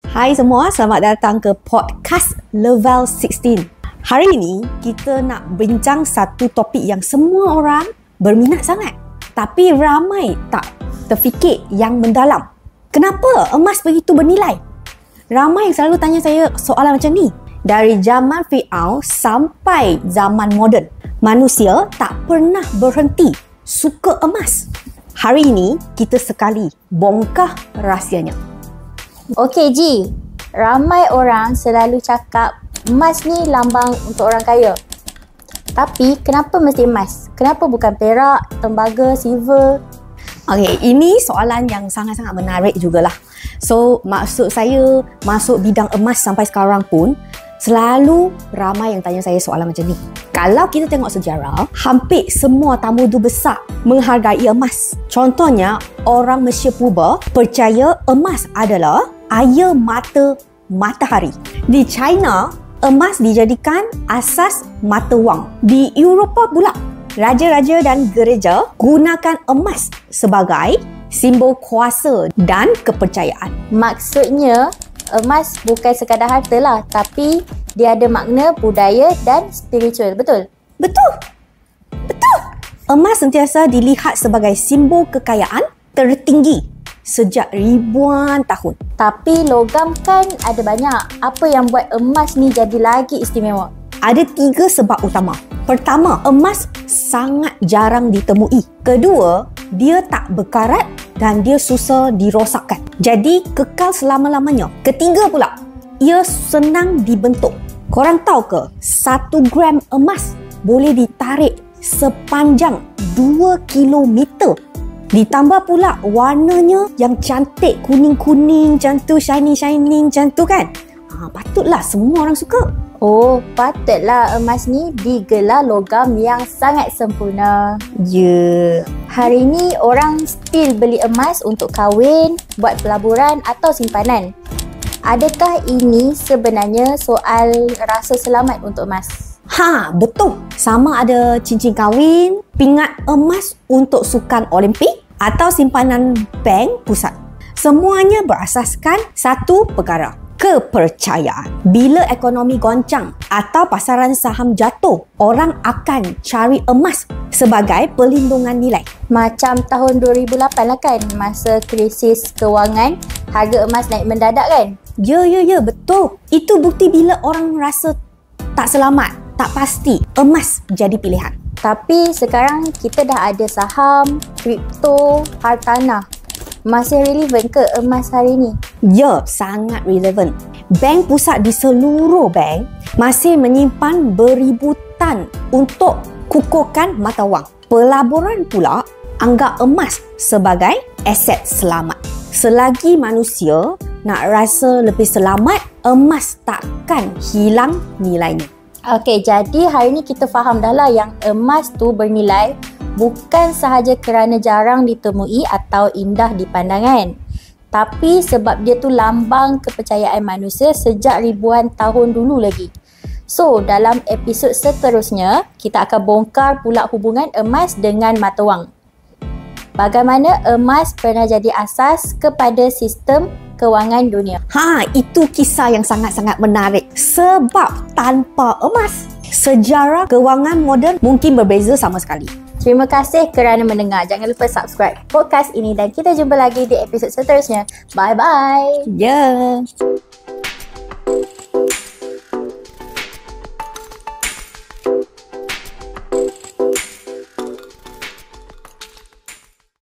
Hai semua, selamat datang ke podcast Level 16. Hari ini kita nak bincang satu topik yang semua orang berminat sangat, tapi ramai tak terfikir yang mendalam. Kenapa emas begitu bernilai? Ramai yang selalu tanya saya soalan macam ni. Dari zaman Fir'aun sampai zaman moden, manusia tak pernah berhenti suka emas. Hari ini kita sekali bongkar rahsianya. Okey Ji, ramai orang selalu cakap emas ni lambang untuk orang kaya. Tapi kenapa mesti emas? Kenapa bukan perak, tembaga, silver? Okey, ini soalan yang sangat-sangat menarik jugalah. So, maksud saya masuk bidang emas sampai sekarang pun selalu ramai yang tanya saya soalan macam ni. Kalau kita tengok sejarah, hampir semua tamudu besar menghargai emas. Contohnya, orang Mesir Purba percaya emas adalah air mata matahari. Di China, emas dijadikan asas mata wang. Di Eropah pula, raja-raja dan gereja gunakan emas sebagai simbol kuasa dan kepercayaan. Maksudnya, emas bukan sekadar harta lah, tapi dia ada makna budaya dan spiritual, betul? Betul! Betul! Emas sentiasa dilihat sebagai simbol kekayaan tertinggi sejak ribuan tahun. Tapi logam kan ada banyak. Apa yang buat emas ni jadi lagi istimewa? Ada 3 sebab utama. Pertama, emas sangat jarang ditemui. Kedua, dia tak berkarat dan dia susah dirosakkan. Jadi, kekal selama-lamanya. Ketiga pula, ia senang dibentuk. Korang tahu ke, 1 gram emas boleh ditarik sepanjang 2 kilometer. Ditambah pula warnanya yang cantik, kuning-kuning macam tu, shining-shining macam tu kan. Patutlah semua orang suka. Oh, patutlah emas ni digelar logam yang sangat sempurna. Ya. Hari ni orang still beli emas untuk kahwin, buat pelaburan atau simpanan. Adakah ini sebenarnya soal rasa selamat untuk emas? Betul. Sama ada cincin kahwin, pingat emas untuk sukan Olimpik atau simpanan bank pusat. Semuanya berasaskan satu perkara, kepercayaan. Bila ekonomi goncang atau pasaran saham jatuh, orang akan cari emas sebagai perlindungan nilai. Macam tahun 2008 lah kan, masa krisis kewangan, harga emas naik mendadak kan? Ya, betul. Itu bukti bila orang rasa tak selamat, tak pasti, emas jadi pilihan. Tapi sekarang kita dah ada saham, kripto, hartanah. Masih relevan ke emas hari ni? Ya, sangat relevan. Bank pusat di seluruh bank masih menyimpan beribu tan untuk kukuhkan mata wang. Pelaburan pula anggap emas sebagai aset selamat. Selagi manusia nak rasa lebih selamat, emas takkan hilang nilainya. Okey, jadi hari ni kita faham dah lah yang emas tu bernilai bukan sahaja kerana jarang ditemui atau indah di pandangan, tapi sebab dia tu lambang kepercayaan manusia sejak ribuan tahun dulu lagi. So, dalam episod seterusnya, kita akan bongkar pula hubungan emas dengan mata wang. Bagaimana emas pernah jadi asas kepada sistem kewangan dunia. Itu kisah yang sangat-sangat menarik. Sebab tanpa emas, sejarah kewangan moden mungkin berbeza sama sekali. Terima kasih kerana mendengar. Jangan lupa subscribe podcast ini dan kita jumpa lagi di episod seterusnya. Bye-bye. Ya.